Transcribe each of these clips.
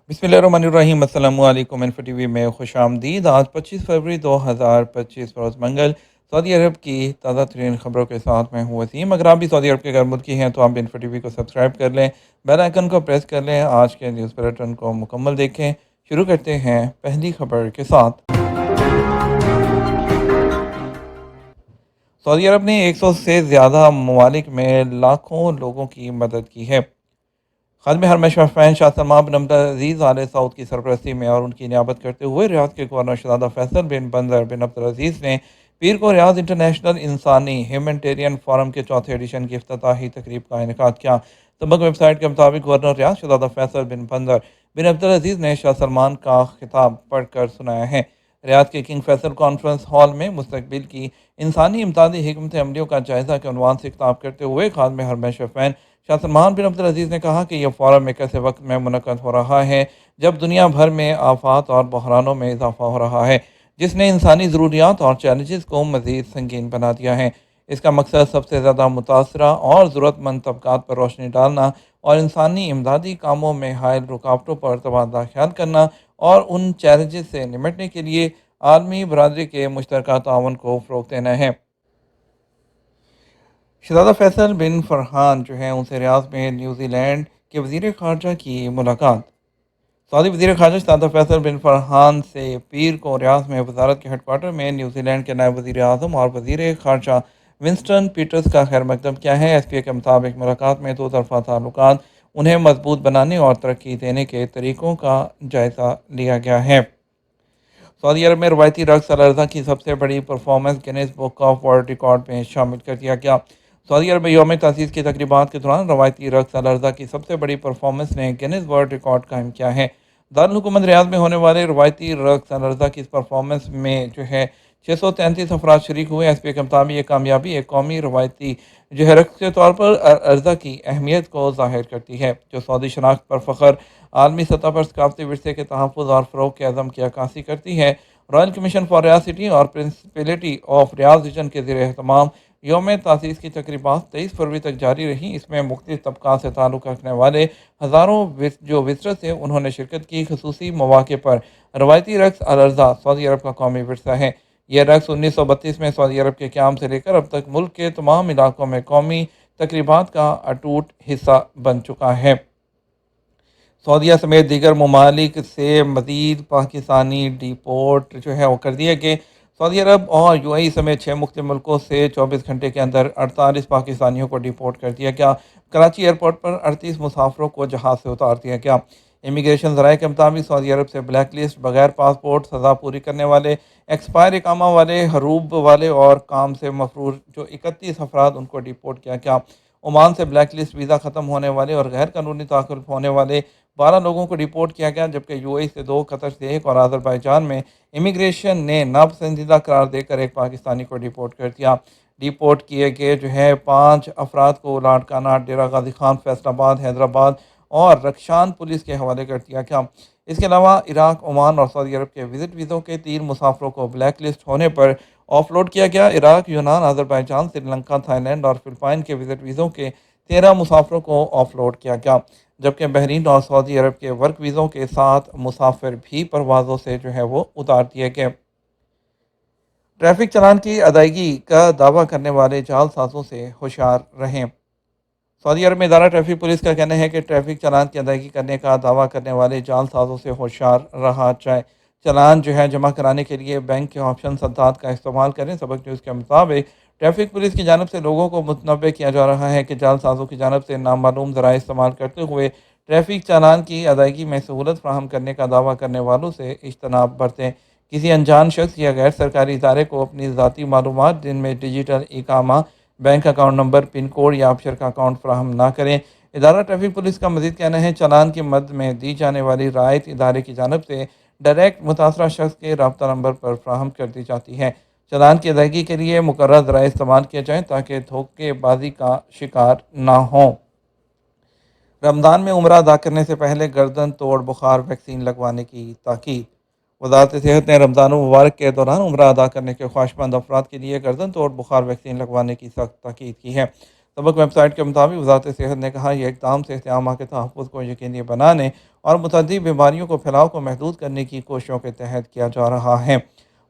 बिस्मिल्लाहिर्रहमानिर्रहीम। अस्सलामु अलैकुम। इन्फो टीवी में खुश आमदीद। आज 25 फरवरी 2025 रोज़ मंगल सऊदी अरब की ताज़ा तरीन खबरों के साथ मैं हूँ वसीम। अगर आप भी सऊदी अरब के घर मुल्की हैं तो आप इन्फो टीवी को सब्सक्राइब कर लें, बेल आइकन को प्रेस कर लें। आज के न्यूज़ बुलेटिन को मुकम्मल देखें। शुरू करते हैं पहली खबर के साथ। सऊदी अरब ने 100 से ज़्यादा ममालिक में लाखों लोगों की मदद की है। खादिम हरमैश फैन शाह सलमान बिन अब्दुल आल सऊद की सरपरस्ती में और उनकी नियाबत करते हुए रियाद के गवर्नर शहजादा फैसल बिन बंदर बिन अब्दुल ने पीर को रियाद इंटरनेशनल इंसानी ह्यूमैनिटेरियन फोरम के चौथे एडिशन की इफ्तिताही तकरीब का इनेकाद किया। सबक वेबसाइट के मुताबिक गवर्नर रियाद शहजादा फैसल बिन बंदर बिन अब्दुल ने शाह सलमान का खिताब पढ़कर सुनाया है। रियाद के किंग फैसल कॉन्फ्रेंस हॉल में मुस्तकबिल की इंसानी इमदादी हिकमत अमलियों का जायज़ा के उनवान से खिताब करते हुए खादिम हरमैश फैन शाह सलमान बिन अब्दुल ने कहा कि यह फ़ोरम एक ऐसे वक्त में मुनक़द हो रहा है जब दुनिया भर में आफात और बहरानों में इजाफा हो रहा है, जिसने इंसानी ज़रूरियात और चैलेंजेस को मज़ीद संगीन बना दिया है। इसका मकसद सबसे ज़्यादा मुतासरा और ज़रूरतमंद तबकात पर रोशनी डालना और इंसानी इमदादी कामों में हायल रुकावटों पर तबादला ख्याल करना और उन चैलेंजेस से निमटने के लिए आलमी बरादरी के मुश्तरका ताउन को फ़रोग़ देना है। शहज़ादा फैसल बिन फरहान जो है उनसे रियाद में न्यूजीलैंड के वज़ीर ख़ारजा की मुलाकात। सऊदी वज़ीर ख़ारजा शहज़ादा फैसल बिन फरहान से पीर को रियाद में वजारत के हेडक्वार्टर में न्यूजीलैंड के नायब वज़ीर आज़म और वज़ीर ख़ारजा विंस्टन पीटर्स का खैर मकदम किया है। एसपीए के मुताबिक मुलाकात में दो तरफ़ा ताल्लुकात उन्हें मजबूत बनाने और तरक्की देने के तरीक़ों का जायज़ा लिया गया है। सऊदी अरब में रवायती रक्स अल-अर्ज़ा की सबसे बड़ी performance Guinness book of world record में शामिल कर दिया गया। सऊदी अरब में यौम तसीस की तकरीबात के दौरान रवायती रक्स अल-अर्ज़ा की सबसे बड़ी परफॉर्मेंस ने गिनीज वर्ल्ड रिकॉर्ड कायम किया है। दारुल हुकूमत रियाद में होने वाले रवायती रक्स अल-अर्ज़ा की इस परफॉर्मेंस में जो है 633 अफराद शरीक हुए। एस पी के मुताबिक ये कामयाबी एक कौमी रवायती जो है रक्स के तौर पर अर्ज़ा की अहमियत को ज़ाहिर करती है, जो सऊदी शनाख्त पर फ़ख्र, आलमी सतह पर सकाफती विरसे के तहफ़्फ़ुज़ और फ़रोग़ के अज़म की अक्कासी करती है। Royal commission for Riyadh city और प्रिंसिपलिटी ऑफ रियाद रीजन के ज़ेर एहतमाम यौम तासीस की तकरीबात 23 फरवरी तक जारी रही। इसमें मुख्तलिफ तबक़ात से ताल्लुक़ रखने वाले हज़ारों जो विज़रत थे उन्होंने शिरकत की। खसूसी मौक़े पर रवायती रक्स अल-अर्ज़ा सऊदी अरब का कौमी विरसा है। यह रक्स 1932 में सऊदी अरब के क़याम से लेकर अब तक मुल्क के तमाम इलाकों में कौमी तकरीबात का अटूट हिस्सा बन चुका है। सऊदीया समेत दीगर ममालिक से मज़ीद पाकिस्तानी डिपोर्ट जो है वो कर दिए गए। सऊदी अरब और यूएई समेत 6 मुख्तलिफ मुल्कों से 24 घंटे के अंदर 48 पाकिस्तानियों को डिपोर्ट कर दिया गया। कराची एयरपोर्ट पर 38 मुसाफरों को जहाज़ से उतार दिया गया। इमिग्रेशन ज़राए के मुताबिक सऊदी अरब से ब्लैक लिस्ट, बगैर पासपोर्ट, सज़ा पूरी करने वाले, एक्सपायर इकामा वाले, हरूब वाले और काम से मफरूर जो 31 अफराद उनको डिपोर्ट किया गया। ओमान से ब्लैक लिस्ट वीज़ा ख़त्म होने वाले और गैर कानूनी दाखिल होने वाले 12 लोगों को डिपोर्ट किया गया, जबकि यूएई से 2, कतर से 1 और अज़रबैजान में इमिग्रेशन ने नापसंदीदा करार देकर एक पाकिस्तानी को डिपोर्ट कर दिया। डिपोर्ट किए गए जो है 5 अफराद को लाड़काना, डेरा गाजी खान, फैसलाबाद, हैदराबाद और रक्षान पुलिस के हवाले कर दिया गया। इसके अलावा इराक, ओमान और सऊदी अरब के विजिट वीज़ों के 3 मुसाफरों को ब्लैक लिस्ट होने पर ऑफलोड किया गया। इराक, यूनान, अज़रबैजान, श्रीलंका, थाईलैंड और फिलिपाइन के विजिट वीज़ों के 13 मुसाफरों को ऑफलोड किया गया, जबकि बहरीन और सऊदी अरब के वर्क वीज़ों के 7 मुसाफिर भी परवाज़ों से जो है वो उतार दिए गए। ट्रैफिक चालान की अदायगी का दावा करने वाले जालसाज़ों से होशियार रहें। सऊदी अरब में इदारा ट्रैफिक पुलिस का कहना है कि ट्रैफिक चालान की अदायगी करने का दावा करने वाले जालसाज़ों से होशियार रहा जाए। चालान जो है जमा कराने के लिए बैंक के ऑप्शन सद्दात का इस्तेमाल करें। सबक न्यूज़ के मुताबिक ट्रैफिक पुलिस की जानब से लोगों को मुतनबे किया जा रहा है कि जालसाज़ों की जानब से नामालूम ज़राए इस्तेमाल करते हुए ट्रैफिक चालान की अदायगी में सहूलत फ़राहम करने का दावा करने वालों से इज्तनाब बरतें। किसी अनजान शख्स या गैर सरकारी इदारे को अपनी ज़ाती मालूमात जिनमें डिजिटल इकामा, bank account number, pin code या अबशर का अकाउंट फ्राहम ना करें। इदारा ट्रैफिक पुलिस का मज़ीद कहना है चालान की मद में दी जाने वाली रायत इदारे की जानब से डायरेक्ट मुतासरा शख्स के रब्ता नंबर पर फ्राहम कर दी जाती है। चालान की अदायगी के लिए मुकर्रर ज़राए इस्तेमाल किए जाएँ ताकि धोखेबाजी का शिकार ना हों। रमज़ान में उम्रा अदा करने से पहले गर्दन तोड़ बुखार वैक्सीन लगवाने की ताकीद। वज़ारत सेहत ने रमज़ान मुबारक के दौरान उम्रा अदा करने के ख्वाहिशमंद अफराद के लिए गर्दन तोड़ बुखार वैक्सीन लगवाने की सख्त ताकीद की है। सबक वेबसाइट के मुताबिक वज़ारत सेहत ने कहा, यह इकदाम सेहत आमा के तहफ़्फ़ुज़ को यकीनी बनाने اور متعدی بیماریوں کو پھیلاؤ کو محدود کرنے کی کوششوں کے تحت کیا جا رہا ہے۔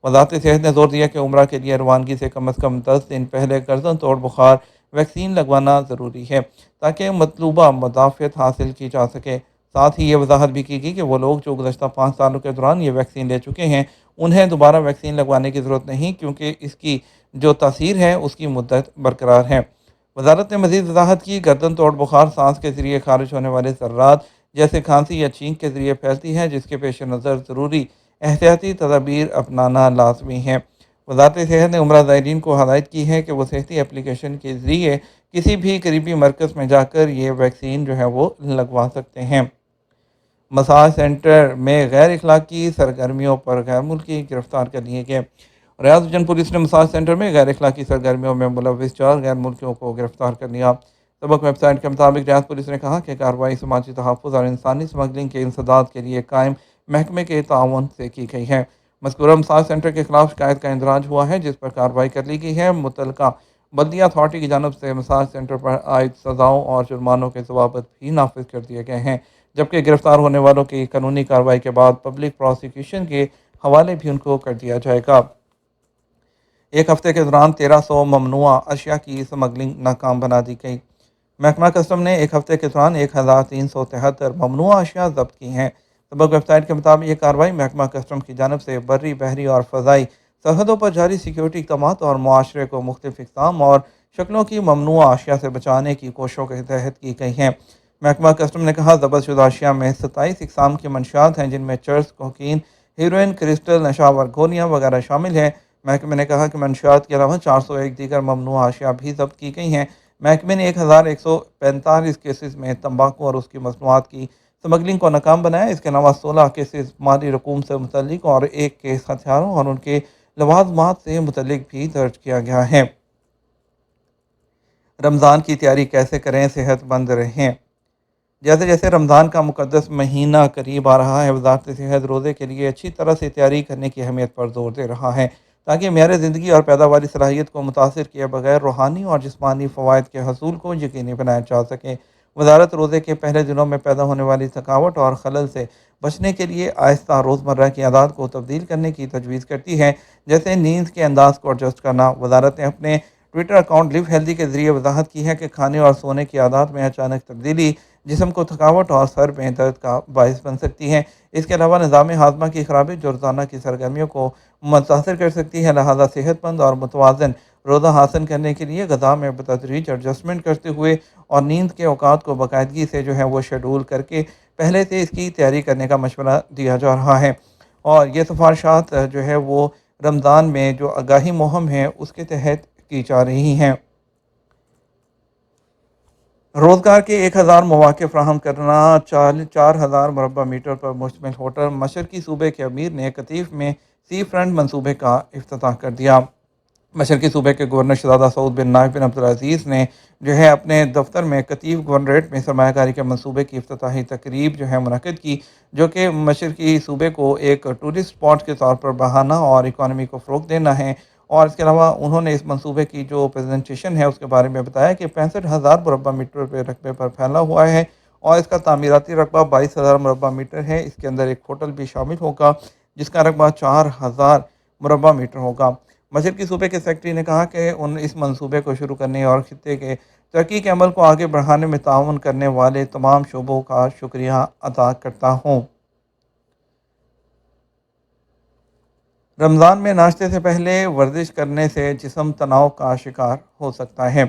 وزارت صحت نے زور دیا کہ عمرہ کے لیے روانگی سے کم از کم 10 دن پہلے گردن توڑ بخار ویکسین لگوانا ضروری ہے تاکہ مطلوبہ مدافعت حاصل کی جا سکے۔ ساتھ ہی یہ وضاحت بھی کی گئی کہ وہ لوگ جو گزشتہ 5 سالوں کے دوران یہ ویکسین لے چکے ہیں انہیں دوبارہ ویکسین لگوانے کی ضرورت نہیں، کیونکہ اس کی جو تاثیر ہے اس کی مدت برقرار ہے۔ وزارت نے مزید وضاحت کی، گردن توڑ بخار سانس کے ذریعے خارج ہونے والے ذرات جیسے کھانسی یا چھینک کے ذریعے پھیلتی ہے، جس کے پیش نظر ضروری احتیاطی تدابیر اپنانا لازمی ہے۔ وزارت صحت نے عمرہ زائرین کو ہدایت کی ہے کہ وہ صحتی اپلیکیشن کے ذریعے کسی بھی قریبی مرکز میں جا کر یہ ویکسین جو ہے وہ لگوا سکتے ہیں۔ مساج سینٹر میں غیر اخلاقی سرگرمیوں پر غیر ملکی گرفتار کر لیے گئے۔ ریاض جن پولیس نے مساج سینٹر میں غیر اخلاقی سرگرمیوں میں ملوث 4 غیر ملکیوں کو گرفتار کر لیا۔ سبق ویب سائٹ کے مطابق ریاض پولیس نے کہا کہ کارروائی سماجی تحفظ اور انسانی اسمگلنگ کے انسداد کے لیے قائم محکمے کے تعاون سے کی گئی ہے۔ مذکورہ مساج سینٹر کے خلاف شکایت کا اندراج ہوا ہے، جس پر کارروائی کر لی گئی ہے۔ متعلقہ بلدیہ اتھارٹی کی جانب سے مساج سینٹر پر عائد سزاؤں اور جرمانوں کے ضوابط بھی نافذ کر دیے گئے ہیں، جبکہ گرفتار ہونے والوں کی قانونی کارروائی کے بعد پبلک پراسیکیوشن کے حوالے بھی ان کو کر دیا جائے گا۔ ایک ہفتے کے دوران 1300 ممنوعہ اشیاء کی اسمگلنگ ناکام بنا دی گئی۔ محکمہ کسٹم نے ایک ہفتے کے دوران 1373 ممنوعہ اشیاء ضبط کی ہیں۔ سبق ویب سائٹ کے مطابق یہ کارروائی محکمہ کسٹم کی جانب سے بری، بحری اور فضائی سرحدوں پر جاری سیکیورٹی اقدامات اور معاشرے کو مختلف اقسام اور شکلوں کی ممنوعہ اشیاء سے بچانے کی کوششوں کے تحت کی گئی ہیں۔ محکمہ کسٹم نے کہا، ضبط شدہ اشیاء میں 27 اقسام کی منشیات ہیں، جن میں چرس، کوکین، ہیروئن، کرسٹل، نشاور گولیاں وغیرہ شامل ہیں۔ محکمے نے کہا کہ منشیات کے علاوہ 401 دیگر ممنوعہ اشیاء بھی ضبط کی گئی ہیں۔ محکمے نے 1145 کیسز میں تمباکو اور اس کی مصنوعات کی اسمگلنگ کو ناکام بنایا۔ اس کے علاوہ 16 کیسز مالی رقوم سے متعلق اور ایک کیس ہتھیاروں اور ان کے لوازمات سے متعلق بھی درج کیا گیا ہے۔ رمضان کی تیاری کیسے کریں، صحت مند رہیں؟ جیسے جیسے رمضان کا مقدس مہینہ قریب آ رہا ہے، وزارت صحت روزے کے لیے اچھی طرح سے تیاری کرنے کی اہمیت پر زور دے رہا ہے تاکہ معیار زندگی اور پیداواری صلاحیت کو متاثر کیے بغیر روحانی اور جسمانی فوائد کے حصول کو یقینی بنایا جا سکے۔ وزارت روزے کے پہلے دنوں میں پیدا ہونے والی تھکاوٹ اور خلل سے بچنے کے لیے آہستہ روزمرہ کی عادات کو تبدیل کرنے کی تجویز کرتی ہے، جیسے نیند کے انداز کو ایڈجسٹ کرنا۔ وزارت نے اپنے ٹویٹر اکاؤنٹ لیو ہیلدی کے ذریعے وضاحت کی ہے کہ کھانے اور سونے کی عادات میں اچانک تبدیلی جسم کو تھکاوٹ اور سر میں درد کا باعث بن سکتی ہے۔ اس کے علاوہ نظام ہاضمہ کی خرابی جو روزانہ کی سرگرمیوں کو متاثر کر سکتی ہے، لہذا صحت مند اور متوازن روزہ حاصل کرنے کے لیے غذا میں بتدریج ایڈجسٹمنٹ کرتے ہوئے اور نیند کے اوقات کو باقاعدگی سے جو ہے وہ شیڈول کر کے پہلے سے اس کی تیاری کرنے کا مشورہ دیا جا رہا ہے۔ اور یہ سفارشات جو ہے وہ رمضان میں جو آگاہی مہم ہے اس کے تحت کی جا رہی ہیں۔ روزگار کے 1000 مواقع فراہم کرنا، 4000 مربع میٹر پر مشتمل ہوٹل۔ مشرقی صوبے کے امیر نے قطیف میں سی فرنٹ منصوبے کا افتتاح کر دیا۔ مشرقی صوبے کے گورنر شہزادہ سعود بن نائف بن عبدالعزیز نے جو ہے اپنے دفتر میں قطیف گورنریٹ میں سرمایہ کاری کے منصوبے کی افتتاحی تقریب جو ہے منعقد کی، جو کہ مشرقی صوبے کو ایک ٹورسٹ اسپاٹ کے طور پر بڑھانا اور اکانومی کو فروغ دینا ہے۔ اور اس کے علاوہ انہوں نے اس منصوبے کی جو پریزنٹیشن ہے اس کے بارے میں بتایا کہ 65,000 مربع میٹر پہ رقبے پر پھیلا ہوا ہے اور اس کا تعمیراتی رقبہ 22,000 مربع میٹر ہے۔ اس کے اندر ایک ہوٹل بھی شامل ہوگا جس کا رقبہ 4,000 مربع میٹر ہوگا۔ مشرقی صوبے کے سیکرٹری نے کہا کہ اس منصوبے کو شروع کرنے اور خطے کے ترقی کے عمل کو آگے بڑھانے میں تعاون کرنے والے تمام شعبوں کا شکریہ ادا کرتا ہوں۔ رمضان میں ناشتے سے پہلے ورزش کرنے سے جسم تناؤ کا شکار ہو سکتا ہے۔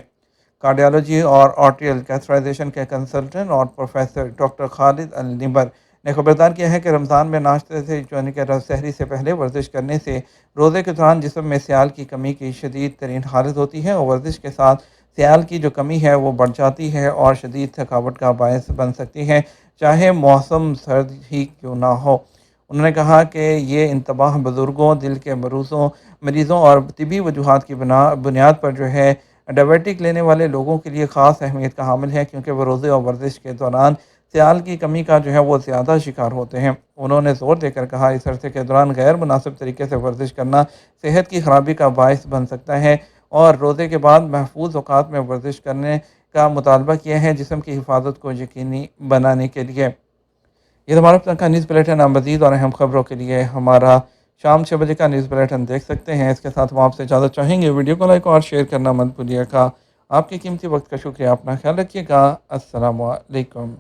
کارڈیالوجی اور آرٹریل کیتھرائزیشن کے کنسلٹنٹ اور پروفیسر ڈاکٹر خالد النمر نے خبردار کیا ہے کہ رمضان میں ناشتے سے یعنی کہ سحری سے پہلے ورزش کرنے سے روزے کے دوران جسم میں سیال کی کمی کی شدید ترین حالت ہوتی ہے اور ورزش کے ساتھ سیال کی جو کمی ہے وہ بڑھ جاتی ہے اور شدید تھکاوٹ کا باعث بن سکتی ہے، چاہے موسم سرد ہی کیوں نہ ہو۔ انہوں نے کہا کہ یہ انتباہ بزرگوں، دل کے مریضوں اور طبی وجوہات کی بنیاد پر جو ہے ڈائبٹک لینے والے لوگوں کے لیے خاص اہمیت کا حامل ہے، کیونکہ وہ روزے اور ورزش کے دوران سیال کی کمی کا جو ہے وہ زیادہ شکار ہوتے ہیں۔ انہوں نے زور دے کر کہا، اس عرصے کے دوران غیر مناسب طریقے سے ورزش کرنا صحت کی خرابی کا باعث بن سکتا ہے اور روزے کے بعد محفوظ اوقات میں ورزش کرنے کا مطالبہ کیا ہے، جسم کی حفاظت کو یقینی بنانے کے لیے۔ یہ تو ہمارا اب تک کا نیوز بلیٹن. آپ مزید اور اہم خبروں کے لیے ہمارا شام 6 بجے کا نیوز بلیٹن دیکھ سکتے ہیں. اس کے ساتھ ہم آپ سے اجازت چاہیں گے. ویڈیو کو لائک اور شیئر کرنا مت بھولیے گا. آپ کے قیمتی وقت کا شکریہ. اپنا خیال رکھیے گا. السلام علیکم.